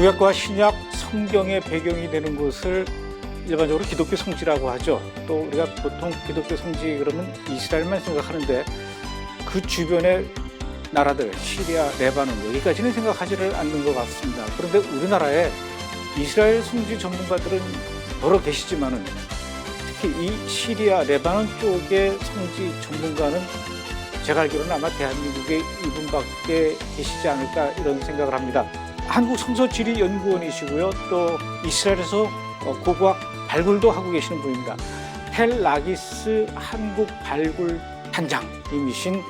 구약과 신약 성경의 배경이 되는 것을 일반적으로 기독교 성지라고 하죠. 또 우리가 보통 기독교 성지 그러면 이스라엘만 생각하는데 그 주변의 나라들, 시리아, 레바논 여기까지는 생각하지를 않는 것 같습니다. 그런데 우리나라에 이스라엘 성지 전문가들은 여러 계시지만은 특히 이 시리아, 레바논 쪽의 성지 전문가는 제가 알기로는 아마 대한민국에 이분밖에 계시지 않을까 이런 생각을 합니다. 한국성서지리연구원이시고요. 또 이스라엘에서 고고학 발굴도 하고 계시는 분입니다. 텔 라기스 한국발굴단장님이신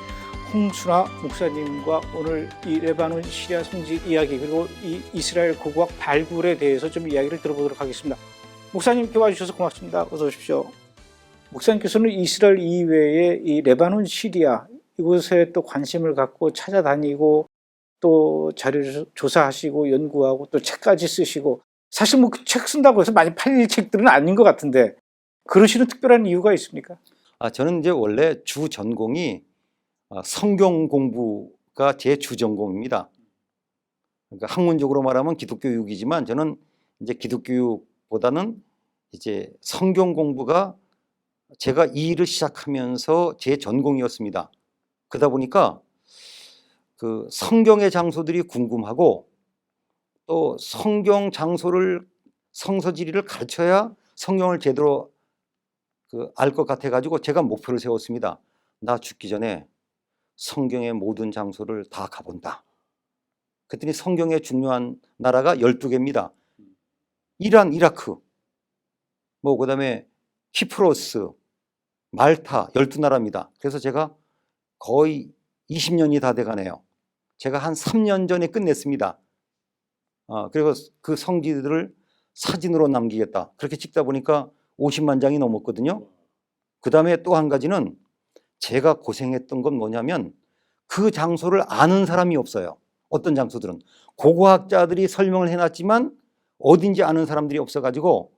홍순아 목사님과 오늘 이 레바논 시리아 성지 이야기 그리고 이 이스라엘 고고학 발굴에 대해서 좀 이야기를 들어보도록 하겠습니다. 목사님 이렇게 와주셔서 고맙습니다. 어서 오십시오. 목사님께서는 이스라엘 이외에 이 레바논 시리아 이곳에 또 관심을 갖고 찾아다니고 또 자료를 조사하시고 연구하고 또 책까지 쓰시고 사실 뭐 그 책 쓴다고 해서 많이 팔릴 책들은 아닌 것 같은데 그러시는 특별한 이유가 있습니까? 저는 이제 원래 주 전공이 성경 공부가 제 주 전공입니다. 그러니까 학문적으로 말하면 기독교육이지만 저는 이제 기독교육보다는 이제 성경 공부가 제가 이 일을 시작하면서 제 전공이었습니다. 그러다 보니까 그 성경의 장소들이 궁금하고 또 성경 장소를 성서지리를 가르쳐야 성경을 제대로 알 것 같아 가지고 제가 목표를 세웠습니다. 나 죽기 전에 성경의 모든 장소를 다 가본다. 그랬더니 성경의 중요한 나라가 12개입니다. 이란, 이라크, 뭐 그다음에 키프로스, 말타 12나라입니다. 그래서 제가 거의 20년이 다 돼가네요. 제가 한 3년 전에 끝냈습니다. 그리고 그 성지들을 사진으로 남기겠다. 그렇게 찍다 보니까 50만 장이 넘었거든요. 그 다음에 또 한 가지는 제가 고생했던 건 뭐냐면 그 장소를 아는 사람이 없어요. 어떤 장소들은 고고학자들이 설명을 해놨지만 어딘지 아는 사람들이 없어가지고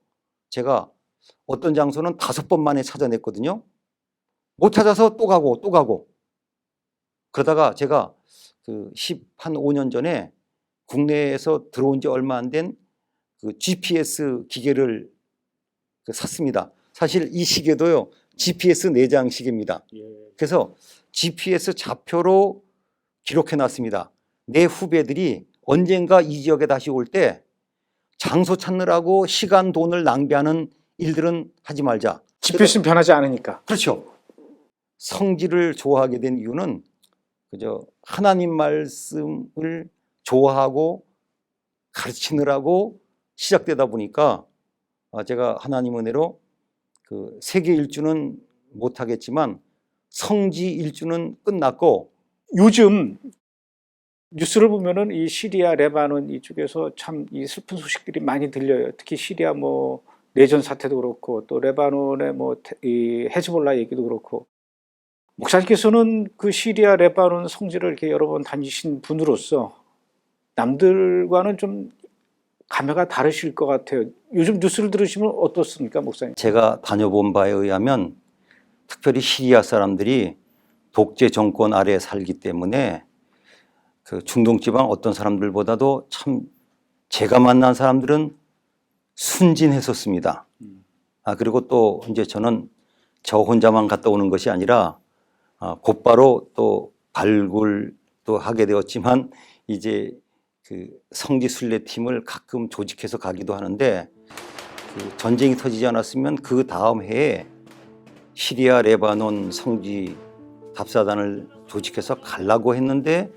제가 어떤 장소는 5번 만에 찾아냈거든요. 못 찾아서 또 가고 또 가고 그러다가 제가 한 5년 전에 국내에서 들어온 지 얼마 안 된 그 GPS 기계를 샀습니다. 사실 이 시계도요 GPS 내장 시계입니다. 그래서 GPS 좌표로 기록해 놨습니다. 내 후배들이 언젠가 이 지역에 다시 올 때 장소 찾느라고 시간 돈을 낭비하는 일들은 하지 말자. GPS는 변하지 않으니까. 그렇죠. 성지를 좋아하게 된 이유는 그저 하나님 말씀을 좋아하고 가르치느라고 시작되다 보니까 제가 하나님 은혜로 그 세계 일주는 못하겠지만 성지 일주는 끝났고 요즘 뉴스를 보면은 이 시리아, 레바논 이쪽에서 참 이 슬픈 소식들이 많이 들려요. 특히 시리아 뭐 내전 사태도 그렇고 또 레바논의 뭐 이 헤즈볼라 얘기도 그렇고 목사님께서는 그 시리아, 레바논 성지를 이렇게 여러 번 다니신 분으로서 남들과는 좀 감회가 다르실 것 같아요. 요즘 뉴스를 들으시면 어떻습니까, 목사님? 제가 다녀본 바에 의하면 특별히 시리아 사람들이 독재 정권 아래 살기 때문에 그 중동 지방 어떤 사람들보다도 참 제가 만난 사람들은 순진했었습니다. 그리고 또 이제 저는 저 혼자만 갔다 오는 것이 아니라 곧바로 또 발굴도 하게 되었지만 이제 그 성지 순례팀을 가끔 조직해서 가기도 하는데 그 전쟁이 터지지 않았으면 그 다음 해에 시리아 레바논 성지 답사단을 조직해서 가려고 했는데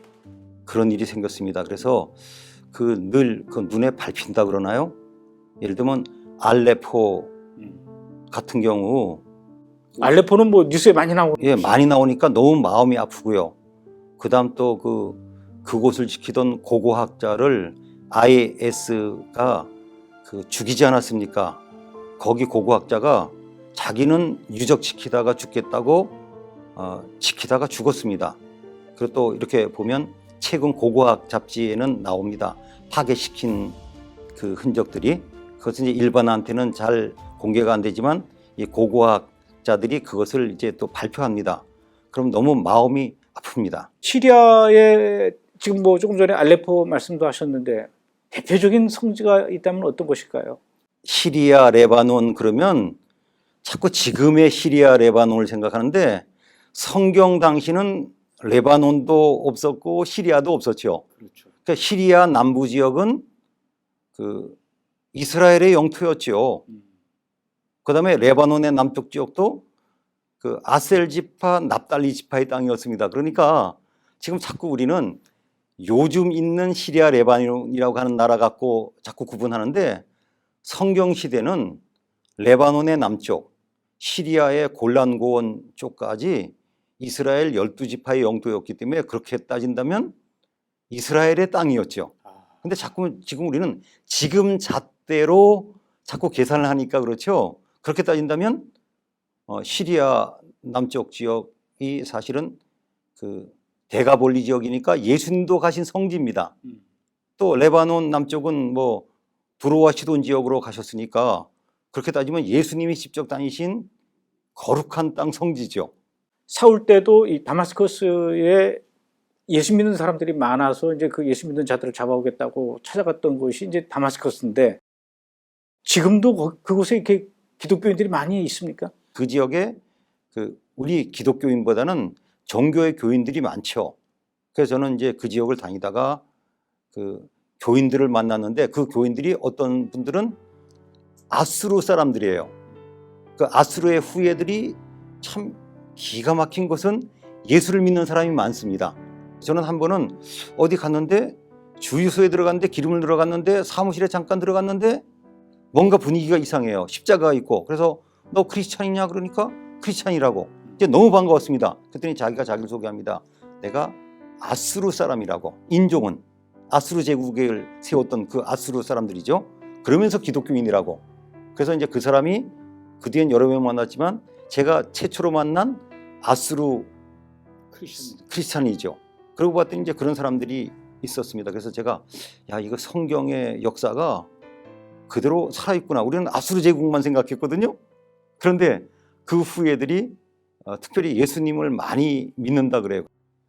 그런 일이 생겼습니다. 그래서 늘 눈에 밟힌다 그러나요? 예를 들면 알레포 같은 경우 알레포는 뭐 뉴스에 많이 나오고 많이 나오니까 너무 마음이 아프고요. 그다음 또 그곳을 지키던 고고학자를 IS가 죽이지 않았습니까? 거기 고고학자가 자기는 유적지키다가 죽겠다고 지키다가 죽었습니다. 그리고 또 이렇게 보면 최근 고고학 잡지에는 나옵니다. 파괴시킨 그 흔적들이 그것은 이제 일반한테는 잘 공개가 안 되지만 이 고고학자들이 그것을 이제 또 발표합니다. 그럼 너무 마음이 아픕니다. 시리아에 지금 뭐 조금 전에 알레포 말씀도 하셨는데 대표적인 성지가 있다면 어떤 곳일까요? 시리아, 레바논 그러면 자꾸 지금의 시리아, 레바논을 생각하는데 성경 당시는 레바논도 없었고 시리아도 없었죠. 그렇죠. 그러니까 시리아 남부 지역은 그 이스라엘의 영토였죠. 그다음에 레바논의 남쪽 지역도 그 아셀 지파, 납달리 지파의 땅이었습니다. 그러니까 지금 자꾸 우리는 요즘 있는 시리아, 레바논이라고 하는 나라 갖고 자꾸 구분하는데 성경 시대는 레바논의 남쪽, 시리아의 골란 고원 쪽까지 이스라엘 12지파의 영토였기 때문에 그렇게 따진다면 이스라엘의 땅이었죠. 근데 자꾸 지금 우리는 지금 잣대로 자꾸 계산을 하니까 그렇죠. 그렇게 따진다면 시리아 남쪽 지역이 사실은 그 대가볼리 지역이니까 예수님도 가신 성지입니다. 또 레바논 남쪽은 뭐 두로와 시돈 지역으로 가셨으니까 그렇게 따지면 예수님이 직접 다니신 거룩한 땅 성지죠. 사울 때도 이 다마스커스에 예수 믿는 사람들이 많아서 이제 그 예수 믿는 자들을 잡아오겠다고 찾아갔던 곳이 이제 다마스커스인데 지금도 그곳에 이렇게 기독교인들이 많이 있습니까? 그 지역에 그 우리 기독교인보다는 종교의 교인들이 많죠. 그래서 저는 이제 그 지역을 다니다가 그 교인들을 만났는데 그 교인들이 어떤 분들은 아수르 사람들이에요. 그 아수르의 후예들이 참 기가 막힌 것은 예수를 믿는 사람이 많습니다. 저는 한 번은 어디 갔는데 주유소에 들어갔는데 기름을 들어갔는데 사무실에 잠깐 들어갔는데 뭔가 분위기가 이상해요. 십자가가 있고. 그래서 너 크리스찬이냐 그러니까 크리스찬이라고. 이제 너무 반가웠습니다. 그랬더니 자기가 자기를 소개합니다. 내가 아수르 사람이라고. 인종은 아수르 제국을 세웠던 그 아수르 사람들이죠. 그러면서 기독교인이라고. 그래서 이제 그 사람이 그 뒤엔 여러 명 만났지만 제가 최초로 만난 아수르 크리스찬이죠. 그러고 봤더니 이제 그런 사람들이 있었습니다. 그래서 제가 야 이거 성경의 역사가 그대로 살아있구나. 우리는 아수르 제국만 생각했거든요. 그런데 그 후예들이 특별히 예수님을 많이 믿는다 그래요.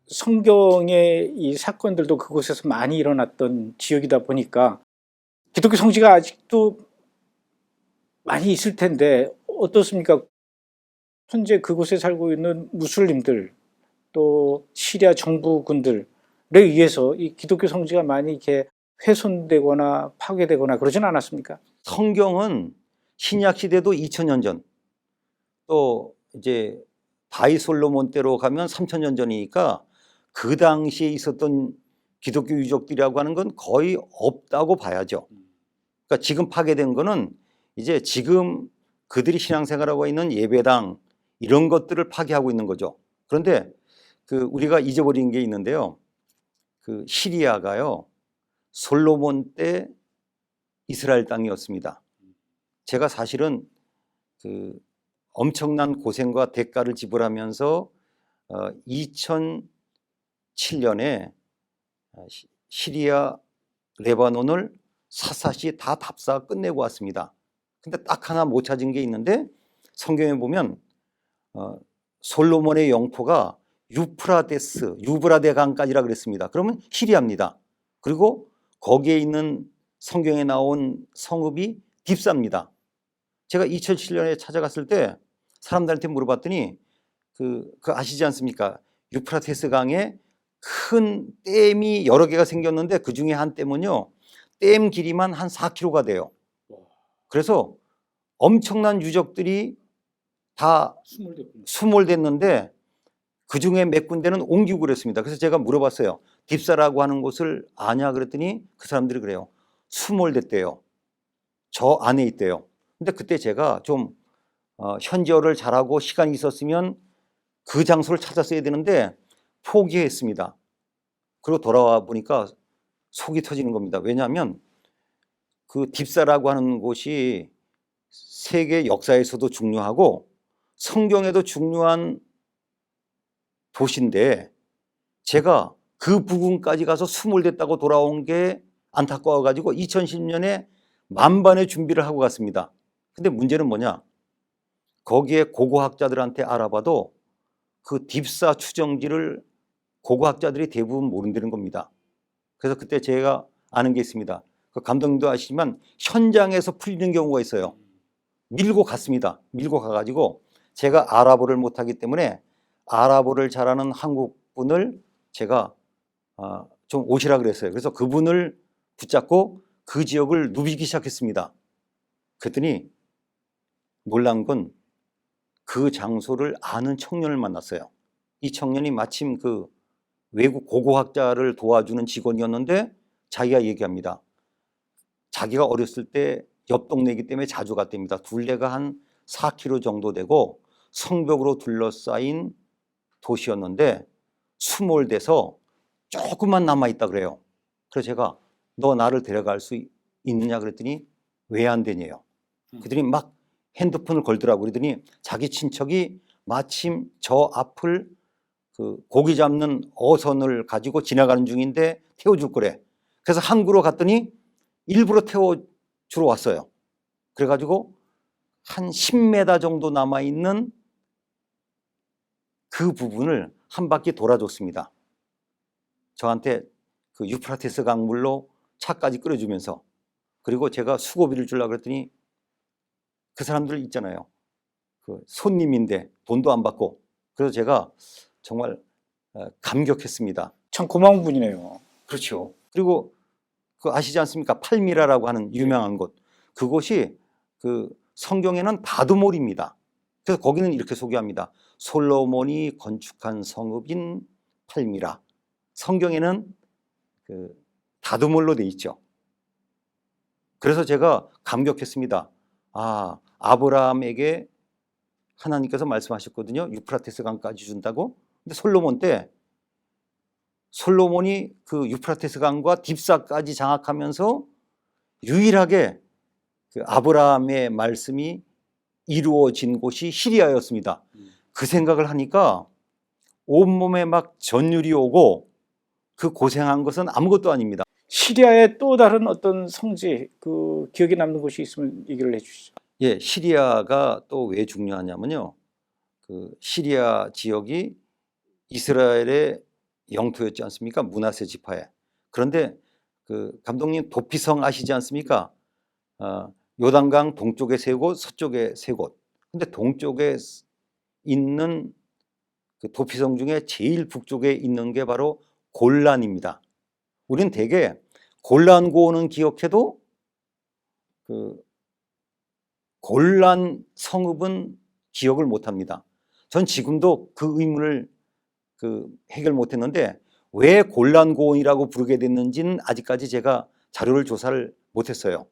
성경의 이 사건들도 그곳에서 많이 일어났던 지역이다 보니까 기독교 성지가 아직도 많이 있을 텐데 어떻습니까? 현재 그곳에 살고 있는 무슬림들 또 시리아 정부군들에 의해서 이 기독교 성지가 많이 이렇게 훼손되거나 파괴되거나 그러진 않았습니까? 성경은 신약 시대도 2000년 전, 또 이제 다윗 솔로몬 때로 가면 3000년 전이니까 그 당시에 있었던 기독교 유적들이라고 하는 건 거의 없다고 봐야죠. 그러니까 지금 파괴된 거는 이제 지금 그들이 신앙생활하고 있는 예배당 이런 것들을 파괴하고 있는 거죠. 그런데 그 우리가 잊어버린 게 있는데요. 그 시리아가요. 솔로몬 때 이스라엘 땅이었습니다. 제가 사실은 그 엄청난 고생과 대가를 지불하면서 2007년에 시리아, 레바논을 샅샅이 다 답사 끝내고 왔습니다. 근데 딱 하나 못 찾은 게 있는데 성경에 보면 솔로몬의 영토가 유브라데 강까지라 그랬습니다. 그러면 시리아입니다. 그리고 거기에 있는 성경에 나온 성읍이 딥사입니다. 제가 2007년에 찾아갔을 때 사람들한테 물어봤더니 그 아시지 않습니까? 유프라테스 강에 큰 댐이 여러 개가 생겼는데 그 중에 한 댐은요, 댐 길이만 한 4km가 돼요. 그래서 엄청난 유적들이 다 수몰됐는데 그 중에 몇 군데는 옮기고 그랬습니다. 그래서 제가 물어봤어요. 딥사라고 하는 곳을 아냐 그랬더니 그 사람들이 그래요. 수몰됐대요. 저 안에 있대요. 근데 그때 제가 좀 현지어를 잘하고 시간이 있었으면 그 장소를 찾았어야 되는데 포기했습니다. 그리고 돌아와 보니까 속이 터지는 겁니다. 왜냐하면 그 딥사라고 하는 곳이 세계 역사에서도 중요하고 성경에도 중요한 도시인데 제가 그 부근까지 가서 수몰됐다고 돌아온 게 안타까워가지고 2010년에 만반의 준비를 하고 갔습니다. 근데 문제는 뭐냐? 거기에 고고학자들한테 알아봐도 그 딥사 추정지를 고고학자들이 대부분 모른다는 겁니다. 그래서 그때 제가 아는 게 있습니다. 그 감독님도 아시지만 현장에서 풀리는 경우가 있어요. 밀고 갔습니다. 밀고 가가지고 제가 아랍어를 못하기 때문에 아랍어를 잘하는 한국 분을 제가 좀 오시라 그랬어요. 그래서 그분을 붙잡고 그 지역을 누비기 시작했습니다. 그랬더니 놀란 건 그 장소를 아는 청년을 만났어요. 이 청년이 마침 그 외국 고고학자를 도와주는 직원이었는데 자기가 얘기합니다. 자기가 어렸을 때 옆 동네이기 때문에 자주 갔답니다. 둘레가 한 4km 정도 되고 성벽으로 둘러싸인 도시였는데 수몰돼서 조금만 남아있다 그래요. 그래서 제가 너 나를 데려갈 수 있느냐 그랬더니 왜 안 되냐요. 그랬더니 막 핸드폰을 걸더라고. 그러더니 자기 친척이 마침 저 앞을 그 고기 잡는 어선을 가지고 지나가는 중인데 태워줄 거래. 그래서 항구로 갔더니 일부러 태워주러 왔어요. 그래가지고 한 10m 정도 남아있는 그 부분을 한 바퀴 돌아줬습니다. 저한테 그 유프라테스 강물로 차까지 끓여주면서. 그리고 제가 수고비를 주려고 그랬더니 그 사람들 있잖아요. 그 손님인데 돈도 안 받고. 그래서 제가 정말 감격했습니다. 참 고마운 분이네요. 그렇죠. 그리고 그 아시지 않습니까? 팔미라라고 하는 유명한 곳. 그곳이 그 성경에는 다두몰입니다. 그래서 거기는 이렇게 소개합니다. 솔로몬이 건축한 성읍인 팔미라. 성경에는 그 다두몰로 돼 있죠. 그래서 제가 감격했습니다. 아브라함에게 하나님께서 말씀하셨거든요. 유프라테스 강까지 준다고. 근데 솔로몬 때 솔로몬이 그 유프라테스 강과 딥사까지 장악하면서 유일하게 그 아브라함의 말씀이 이루어진 곳이 시리아였습니다. 그 생각을 하니까 온몸에 막 전율이 오고 그 고생한 것은 아무것도 아닙니다. 시리아의 또 다른 어떤 성지, 그 기억에 남는 곳이 있으면 얘기를 해주시죠. 예, 시리아가 또 왜 중요하냐면요. 그 시리아 지역이 이스라엘의 영토였지 않습니까? 므낫세 지파에. 그런데 그 감독님 도피성 아시지 않습니까? 요단강 동쪽에 3곳, 서쪽에 3곳. 근데 동쪽에 있는 그 도피성 중에 제일 북쪽에 있는 게 바로 골란입니다. 우리는 대개 골란 고원은 기억해도 그 골란 성읍은 기억을 못합니다. 전 지금도 그 의문을 해결 못했는데 왜 골란 고원이라고 부르게 됐는지는 아직까지 제가 자료를 조사를 못했어요.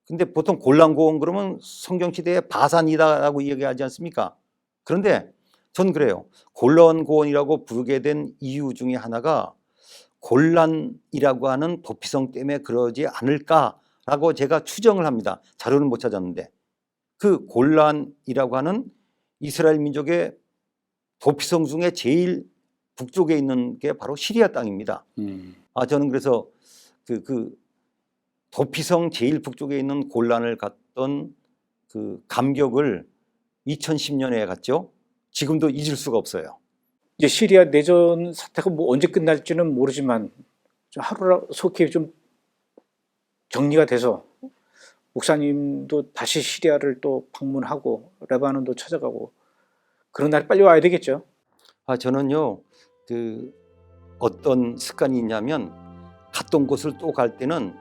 근데 보통 골란 고원 그러면 성경시대에 바산이다라고 이야기하지 않습니까? 그런데 전 그래요. 골란 고원이라고 부르게 된 이유 중에 하나가 골란이라고 하는 도피성 때문에 그러지 않을까라고 제가 추정을 합니다. 자료는 못 찾았는데 그 골란이라고 하는 이스라엘 민족의 도피성 중에 제일 북쪽에 있는 게 바로 시리아 땅입니다. 저는 그래서 그 도피성 제일 북쪽에 있는 골란을 갔던 그 감격을 2010년에 갔죠. 지금도 잊을 수가 없어요. 이제 시리아 내전 사태가 뭐 언제 끝날지는 모르지만 좀 하루속히 좀 정리가 돼서 목사님도 다시 시리아를 또 방문하고 레바논도 찾아가고 그런 날이 빨리 와야 되겠죠. 저는요 그 어떤 습관이 있냐면 갔던 곳을 또 갈 때는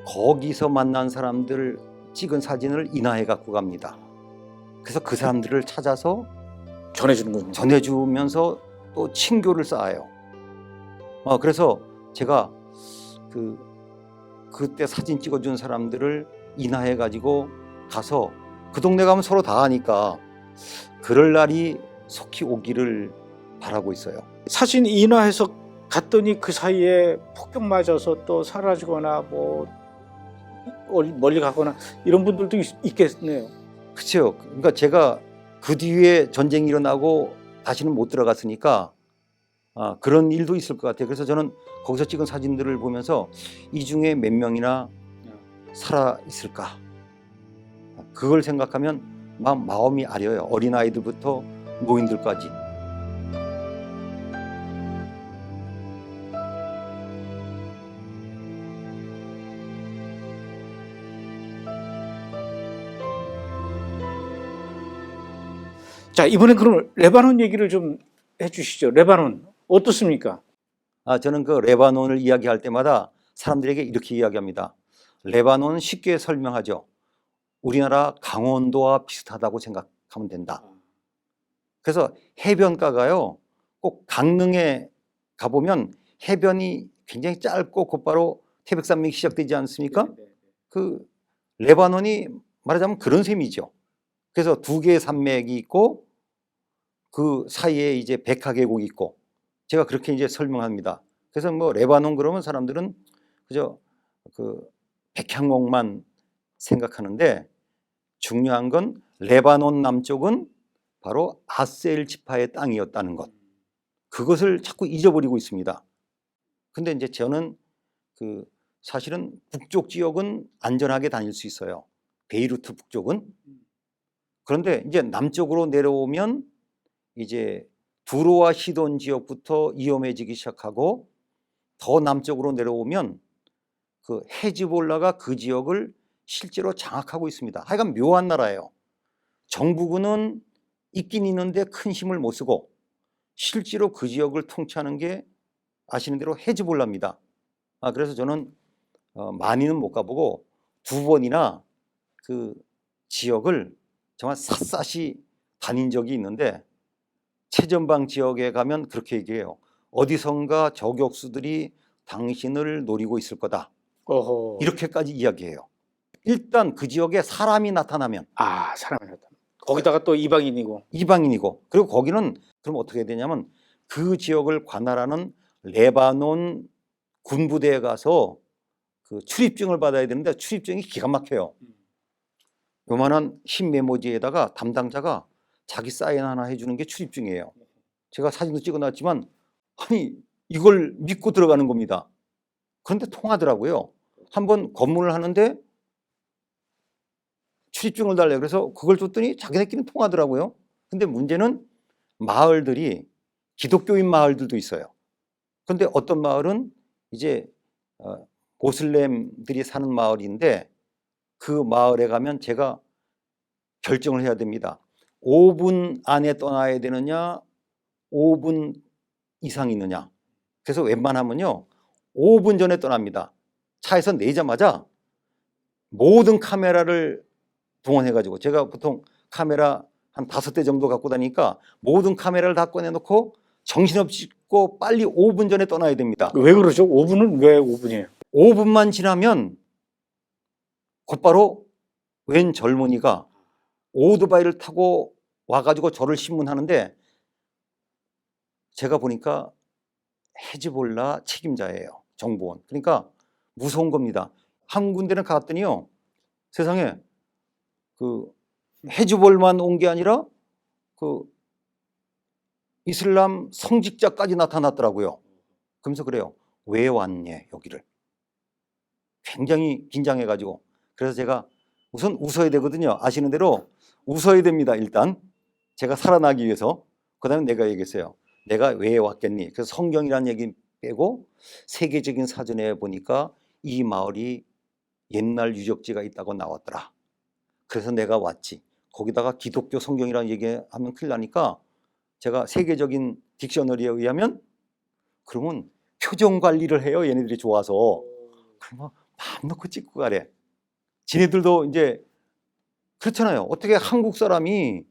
거기서 만난 사람들 찍은 사진을 인화해 갖고 갑니다. 그래서 그 사람들을 찾아서 전해주는군요. 전해주면서 또 친교를 쌓아요. 그래서 제가 그때 사진 찍어준 사람들을 인화해 가지고 가서 그 동네 가면 서로 다 아니까 그럴 날이 속히 오기를 바라고 있어요. 사진 인화해서 갔더니 그 사이에 폭격 맞아서 또 사라지거나 뭐 멀리 가거나 이런 분들도 있겠네요. 그렇죠. 그러니까 제가 그 뒤에 전쟁이 일어나고 다시는 못 들어갔으니까 그런 일도 있을 것 같아요. 그래서 저는 거기서 찍은 사진들을 보면서 이 중에 몇 명이나 살아 있을까? 그걸 생각하면 마음이 아려요. 어린아이들부터 노인들까지. 자, 이번엔 그럼 레바논 얘기를 좀 해주시죠. 레바논 어떻습니까? 저는 그 레바논을 이야기할 때마다 사람들에게 이렇게 이야기합니다. 레바논은 쉽게 설명하죠. 우리나라 강원도와 비슷하다고 생각하면 된다. 그래서 해변가가요, 꼭 강릉에 가보면 해변이 굉장히 짧고 곧바로 태백산맥이 시작되지 않습니까? 그 레바논이 말하자면 그런 셈이죠. 그래서 두 개의 산맥이 있고 그 사이에 이제 백화계곡이 있고, 제가 그렇게 이제 설명합니다. 그래서 뭐 레바논 그러면 사람들은 그저 그 백향목만 생각하는데, 중요한 건 레바논 남쪽은 바로 아셀 지파의 땅이었다는 것, 그것을 자꾸 잊어버리고 있습니다. 근데 이제 저는 그 사실은 북쪽 지역은 안전하게 다닐 수 있어요. 베이루트 북쪽은. 그런데 이제 남쪽으로 내려오면 이제 두로와 시돈 지역부터 위험해지기 시작하고, 더 남쪽으로 내려오면 그 헤즈볼라가 그 지역을 실제로 장악하고 있습니다. 하여간 묘한 나라예요. 정부군은 있긴 있는데 큰 힘을 못 쓰고, 실제로 그 지역을 통치하는 게 아시는 대로 헤즈볼라입니다. 그래서 저는 많이는 못 가보고 두 번이나 그 지역을 정말 샅샅이 다닌 적이 있는데, 최전방 지역에 가면 그렇게 얘기해요. 어디선가 저격수들이 당신을 노리고 있을 거다. 어허. 이렇게까지 이야기해요. 일단 그 지역에 사람이 나타나면, 사람이 나타나. 거기다가 또 이방인이고. 그리고 거기는 그럼 어떻게 해야 되냐면, 그 지역을 관할하는 레바논 군부대에 가서 그 출입증을 받아야 되는데, 출입증이 기가 막혀요. 요만한 흰 메모지에다가 담당자가 자기 사인 하나 해주는 게 출입증이에요. 제가 사진도 찍어놨지만, 아니 이걸 믿고 들어가는 겁니다. 그런데 통하더라고요. 한번 검문을 하는데 출입증을 달래요. 그래서 그걸 줬더니 자기네끼리는 통하더라고요. 근데 문제는 마을들이 기독교인 마을들도 있어요. 그런데 어떤 마을은 이제 모슬렘들이 사는 마을인데, 그 마을에 가면 제가 결정을 해야 됩니다. 5분 안에 떠나야 되느냐, 5분 이상 있느냐. 그래서 웬만하면요 5분 전에 떠납니다. 차에서 내리자마자 모든 카메라를 동원해가지고, 제가 보통 카메라 한 5대 정도 갖고 다니니까 모든 카메라를 다 꺼내놓고 정신없이 찍고 빨리 5분 전에 떠나야 됩니다. 왜 그러죠? 5분은 왜 5분이에요? 5분만 지나면 곧바로 웬 젊은이가 오토바이를 타고 와가지고 저를 신문하는데, 제가 보니까 헤즈볼라 책임자예요. 정보원. 그러니까 무서운 겁니다. 한 군데는 갔더니요, 세상에 그 헤즈볼만 온 게 아니라 그 이슬람 성직자까지 나타났더라고요. 그러면서 그래요. 왜 왔냐 여기를. 굉장히 긴장해가지고. 그래서 제가 우선 웃어야 되거든요. 아시는 대로 웃어야 됩니다. 일단 제가 살아나기 위해서. 그 다음에 내가 얘기했어요. 내가 왜 왔겠니? 그래서 성경이라는 얘기 빼고 세계적인 사전에 보니까 이 마을이 옛날 유적지가 있다고 나왔더라. 그래서 내가 왔지. 거기다가 기독교 성경이라는 얘기하면 큰일 나니까 제가 세계적인 딕셔너리에 의하면, 그러면 표정 관리를 해요. 얘네들이 좋아서. 그러면 마음 놓고 찍고 가래. 지네들도 이제 그렇잖아요. 어떻게 한국 사람이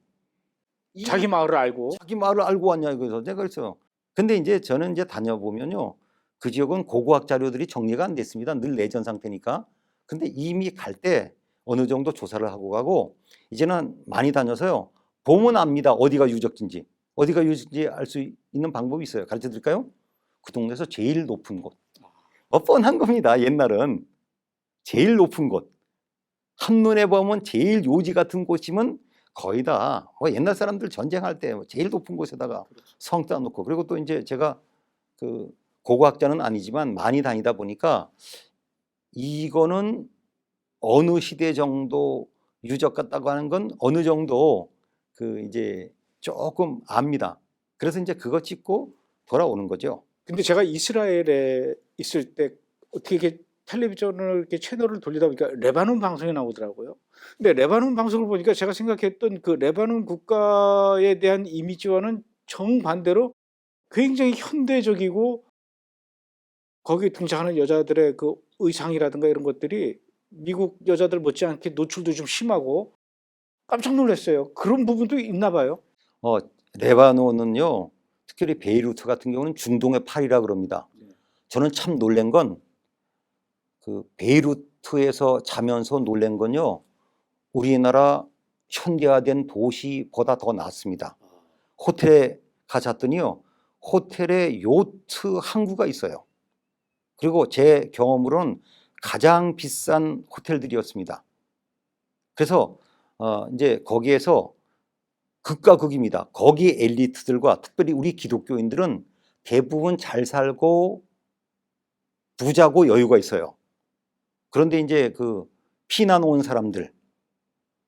자기 마을을 알고. 자기 마을을 알고 왔냐 이거죠. 내가 그랬어요. 근데 이제 저는 이제 다녀보면요, 그 지역은 고고학 자료들이 정리가 안 됐습니다. 늘 내전 상태니까. 근데 이미 갈 때 어느 정도 조사를 하고 가고, 이제는 많이 다녀서요, 보면 압니다. 어디가 유적지인지. 어디가 유적지인지 알 수 있는 방법이 있어요. 가르쳐 드릴까요? 그 동네에서 제일 높은 곳. 뻔한 겁니다. 옛날은 제일 높은 곳, 한눈에 보면 제일 요지 같은 곳이면 거의 다 옛날 사람들 전쟁할 때 제일 높은 곳에다가 성 쌓아놓고. 그리고 또 이제 제가 그 고고학자는 아니지만 많이 다니다 보니까 이거는 어느 시대 정도 유적 같다고 하는 건 어느 정도 그 이제 조금 압니다. 그래서 이제 그거 찍고 돌아오는 거죠. 근데 제가 이스라엘에 있을 때 어떻게 이렇게 텔레비전을 이렇게 채널을 돌리다 보니까 레바논 방송이 나오더라고요. 근데 레바논 방송을 보니까 제가 생각했던 그 레바논 국가에 대한 이미지와는 정반대로 굉장히 현대적이고 거기에 등장하는 여자들의 그 의상이라든가 이런 것들이 미국 여자들 못지않게 노출도 좀 심하고 깜짝 놀랐어요. 그런 부분도 있나 봐요. 레바논은요, 특별히 베이루트 같은 경우는 중동의 파리라 그럽니다. 저는 참 놀란 건 그 베이루트에서 자면서 놀란 건요, 우리나라 현대화된 도시보다 더 낫습니다. 호텔에 가셨더니요, 호텔에 요트 항구가 있어요. 그리고 제 경험으로는 가장 비싼 호텔들이었습니다. 그래서 이제 거기에서 극과 극입니다. 거기 엘리트들과 특별히 우리 기독교인들은 대부분 잘 살고 부자고 여유가 있어요. 그런데 이제 그 피난 온 사람들,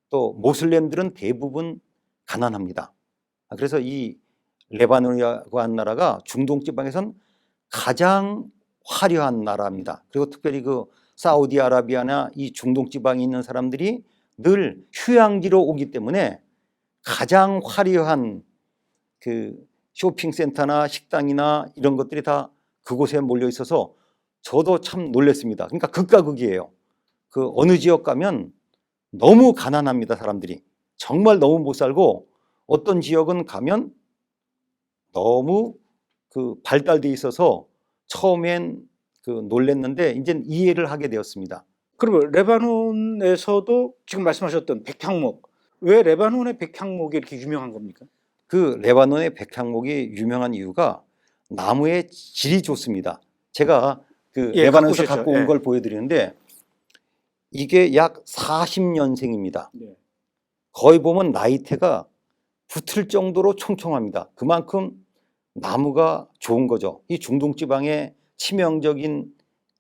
또 모슬렘들은 대부분 가난합니다. 그래서 이 레바논이라고 하는 나라가 중동 지방에선 가장 화려한 나라입니다. 그리고 특별히 그 사우디아라비아나 이 중동 지방에 있는 사람들이 늘 휴양지로 오기 때문에 가장 화려한 그 쇼핑센터나 식당이나 이런 것들이 다 그곳에 몰려 있어서 저도 참 놀랐습니다. 그러니까 극과 극이에요. 그 어느 지역 가면 너무 가난합니다, 사람들이. 정말 너무 못 살고 어떤 지역은 가면 너무 그 발달돼 있어서 처음엔 그 놀랐는데 이제 이해를 하게 되었습니다. 그러면 레바논에서도 지금 말씀하셨던 백향목, 왜 레바논의 백향목이 이렇게 유명한 겁니까? 그 레바논의 백향목이 유명한 이유가 나무의 질이 좋습니다. 제가 그 레바논에서 갖고 온 걸 보여드리는데 이게 약 40년생입니다. 거의 보면 나이테가 붙을 정도로 총총합니다. 그만큼 나무가 좋은 거죠. 이 중동 지방의 치명적인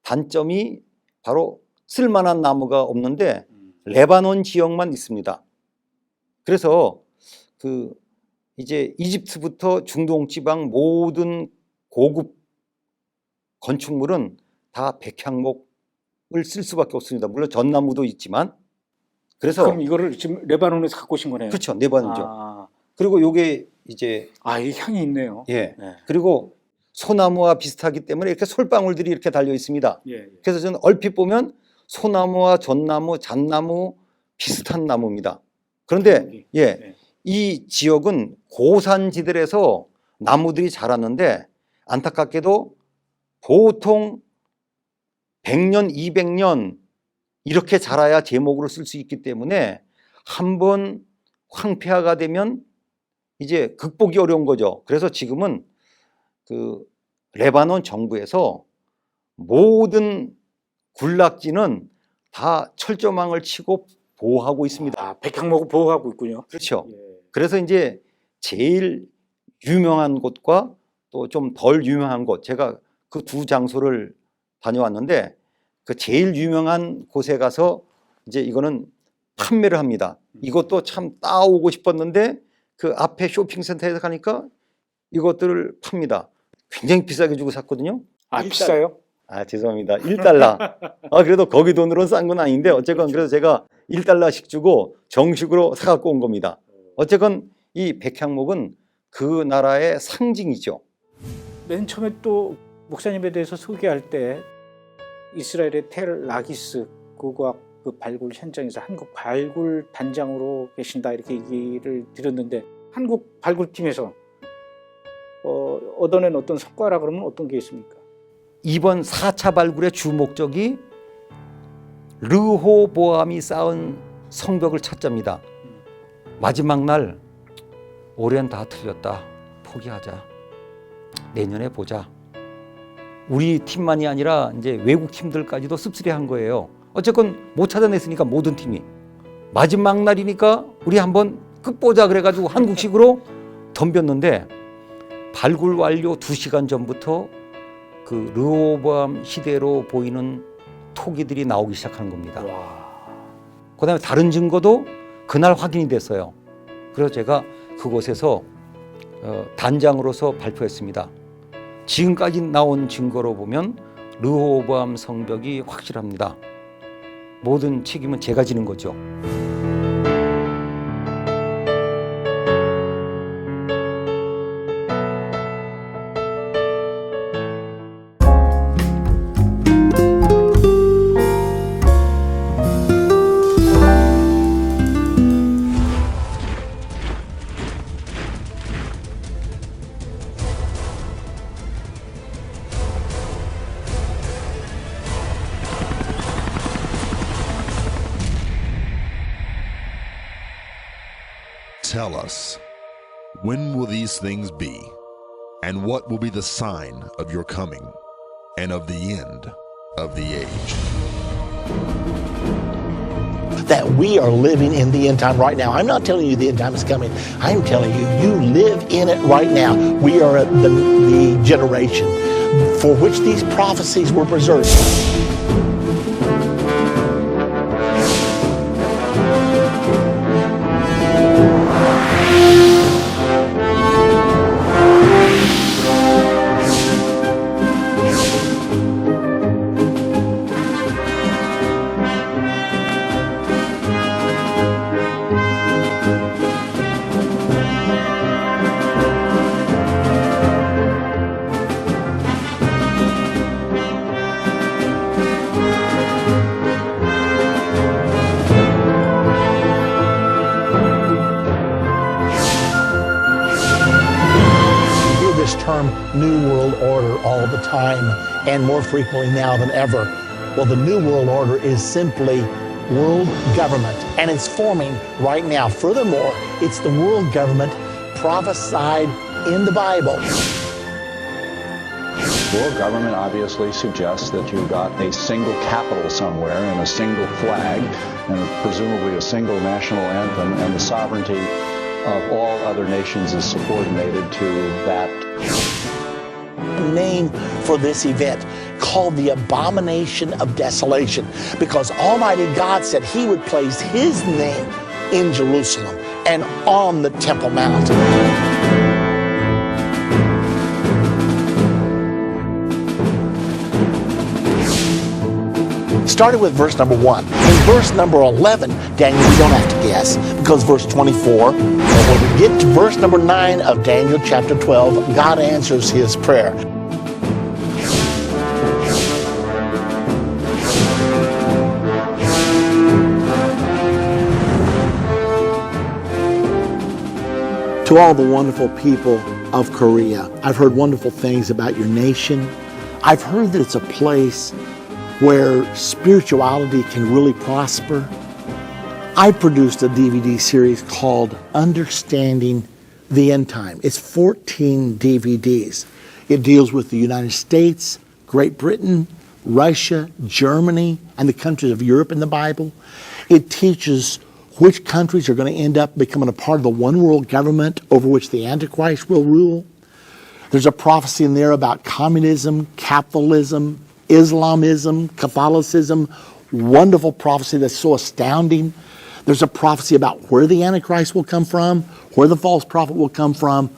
단점이 바로 쓸만한 나무가 없는데 레바논 지역만 있습니다. 그래서 그 이제 이집트부터 중동 지방 모든 고급 건축물은 다 백향목을 쓸 수밖에 없습니다. 물론 전나무도 있지만. 그래서 그럼 이거를 지금 레바논에서 갖고 오신 거네요. 그렇죠, 레바논이죠. 그리고 요게 이제 이 향이 있네요. 예. 네. 그리고 소나무와 비슷하기 때문에 이렇게 솔방울들이 이렇게 달려 있습니다. 그래서 저는 얼핏 보면 소나무와 전나무, 잣나무 비슷한 나무입니다. 그런데 이 지역은 고산지대에서 나무들이 자랐는데 안타깝게도 보통 100년, 200년 이렇게 자라야 제목으로 쓸 수 있기 때문에 한번 황폐화가 되면 이제 극복이 어려운 거죠. 그래서 지금은 그 레바논 정부에서 모든 군락지는 다 철조망을 치고 보호하고 있습니다. 백향목을 보호하고 있군요. 그렇죠. 그래서 이제 제일 유명한 곳과 또 좀 덜 유명한 곳, 제가 그 두 장소를 다녀왔는데 그 제일 유명한 곳에 가서 이제 이거는 판매를 합니다. 이것도 참 따오고 싶었는데 그 앞에 쇼핑센터에서 가니까 이것들을 팝니다. 굉장히 비싸게 주고 샀거든요. 비싸요? 죄송합니다. 1달러. 그래도 거기 돈으로는 싼 건 아닌데 어쨌건 그래서 제가 1달러씩 주고 정식으로 사갖고 온 겁니다. 어쨌건 이 백향목은 그 나라의 상징이죠. 맨 처음에 또 목사님에 대해서 소개할 때 이스라엘의 텔 라기스 고고학 그 발굴 현장에서 한국 발굴 단장으로 계신다 이렇게 얘기를 드렸는데 한국 발굴팀에서 얻어낸 어떤 성과라 그러면 어떤 게 있습니까? 이번 4차 발굴의 주 목적이 르호보암이 쌓은 성벽을 찾자입니다. 마지막 날 올해는 다 틀렸다. 포기하자. 내년에 보자. 우리 팀만이 아니라 이제 외국 팀들까지도 씁쓸해한 거예요. 어쨌건 못 찾아냈으니까 모든 팀이 마지막 날이니까 우리 한번 끝보자 그래가지고 한국식으로 덤볐는데 발굴 완료 2시간 전부터 그 르호보암 시대로 보이는 토기들이 나오기 시작하는 겁니다. 그다음에 다른 증거도 그날 확인이 됐어요. 그래서 제가 그곳에서 단장으로서 발표했습니다. 지금까지 나온 증거로 보면 르호보암 성벽이 확실합니다. 모든 책임은 제가 지는 거죠. Tell us, when will these things be, and what will be the sign of your coming and of the end of the age? That we are living in the end time right now. I'm not telling you the end time is coming. I'm telling you, you live in it right now. We are the generation for which these prophecies were preserved. Term New World Order all the time, and more frequently now than ever. Well, the New World Order is simply world government, and it's forming right now. Furthermore, it's the world government prophesied in the Bible. World government obviously suggests that you've got a single capital somewhere and a single flag and presumably a single national anthem, and the sovereignty of all other nations is subordinated to that. Name for this event called the Abomination of Desolation, because Almighty God said He would place His name in Jerusalem and on the Temple Mount. Started with verse number 1. In verse number 11, Daniel, you don't have to guess, because verse 24, but when we get to verse number 9 of Daniel chapter 12, God answers his prayer. To all the wonderful people of Korea, I've heard wonderful things about your nation. I've heard that it's a place where spirituality can really prosper. I produced a DVD series called Understanding the End Time. It's 14 DVDs. It deals with the United States, Great Britain, Russia, Germany, and the countries of Europe in the Bible. It teaches which countries are going to end up becoming a part of the one world government over which the Antichrist will rule. There's a prophecy in there about communism, capitalism, Islamism, Catholicism, wonderful prophecy that's so astounding. There's a prophecy about where the Antichrist will come from, where the false prophet will come from.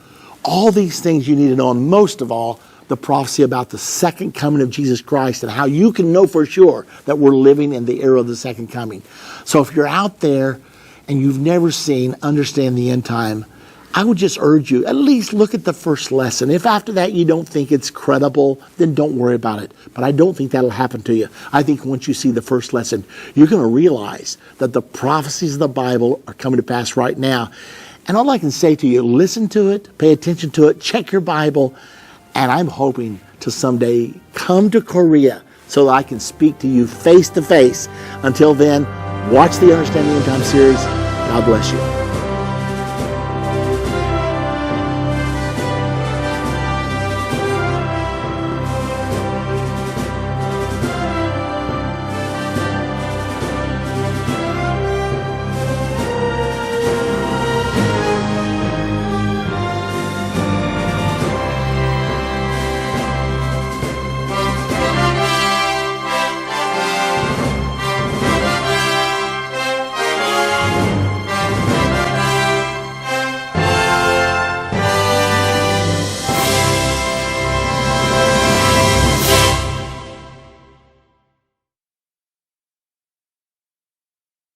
All these things you need to know, and most of all, the prophecy about the second coming of Jesus Christ and how you can know for sure that we're living in the era of the second coming. So if you're out there and you've never seen Understand the End Time, I would just urge you, at least look at the first lesson. If after that you don't think it's credible, then don't worry about it. But I don't think that'll happen to you. I think once you see the first lesson, you're going to realize that the prophecies of the Bible are coming to pass right now. And all I can say to you, listen to it, pay attention to it, check your Bible, and I'm hoping to someday come to Korea so that I can speak to you face to face. Until then, watch the Understanding the End Time series. God bless you.